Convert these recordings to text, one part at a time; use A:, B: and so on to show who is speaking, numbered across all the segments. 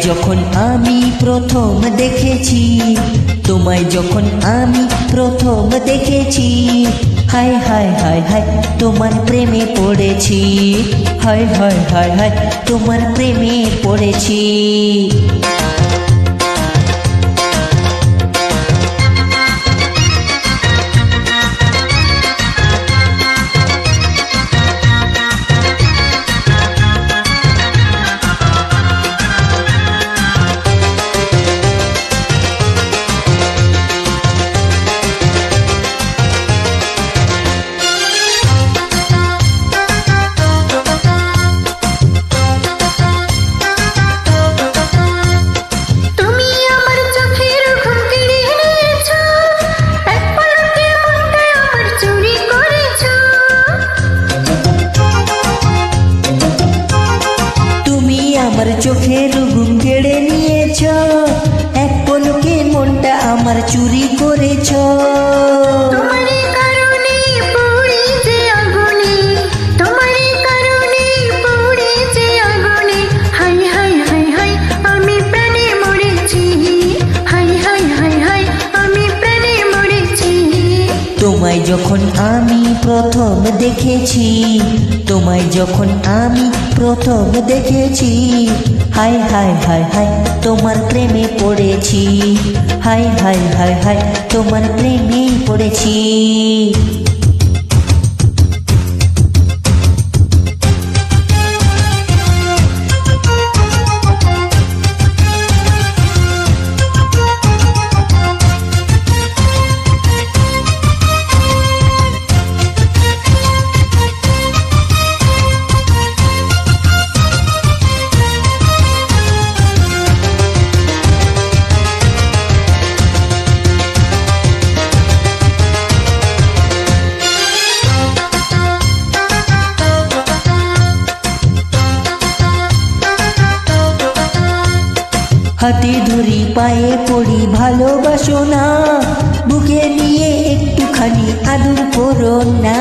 A: যখন আমি প্রথম দেখেছি, তোমায় যখন আমি প্রথম দেখেছি, হায় হায় হায় হায় তোমার প্রেমে পড়েছি, হায় হায় হায় হায় তোমার প্রেমে পড়েছি। আমার চোখের ঘুম কেড়ে নিয়েছ, এক পলকে মনটা আমার চুরি করেছ।
B: তোমারই কারণে পড়েছে আগুনে, তোমারই কারণে পড়েছে আগুনে, হাই হাই হাই হাই আমি প্রাণে মরেছি, হাই হাই হাই হাই আমি প্রাণে মরেছি।
A: তোমায় যখন আমি প্রথম দেখেছি, তোমায় যখন আমি প্রথম দেখেছি, হায় হায় হায় হায় তোমার প্রেমে পড়েছি, হায় হায় হায় হায় তোমার প্রেমে পড়েছি। হাতে ধরি পায়ে পড়ি ভালোবাসো না, বুকে নিয়ে একটুখানি আদর করো না।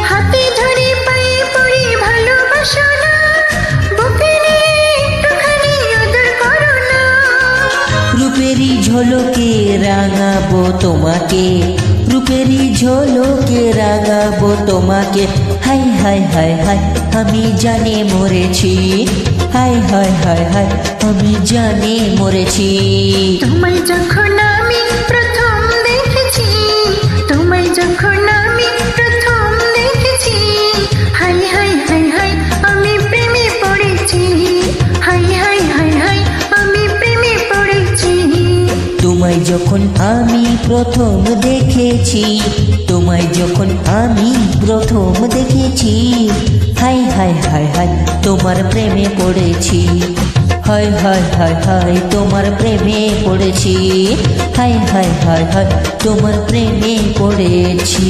B: হাতে ধরি পায়ে পড়ি ভালোবাসো না, বুকে নিয়ে একটুখানি আদর করো না।
A: রূপেরই ঝলকে রাঙাবো তোমাকে, রূপেরই ঝলকে রাঙাবো তোমাকে, হাই হাই হাই হাই আমি জানে মরেছি, হাই হাই হাই হাই আমি জানে মরেছি।
B: তোমায় যখন আমি প্রথম দেখেছি, তোমায় যখন আমি প্রথম দেখেছি, হাই হাই হাই হাই আমি প্রেমে পড়েছি, হাই হাই হাই হাই আমি প্রেমে পড়েছি।
A: তোমায় যখন আমি প্রথম দেখেছি, তোমায় যখন আমি প্রথম দেখেছি, হাই হাই হাই হাই তোমার প্রেমে পড়েছি, হাই হাই হাই হাই তোমার প্রেমে পড়েছি, হাই হাই হাই হাই তোমার প্রেমে পড়েছি।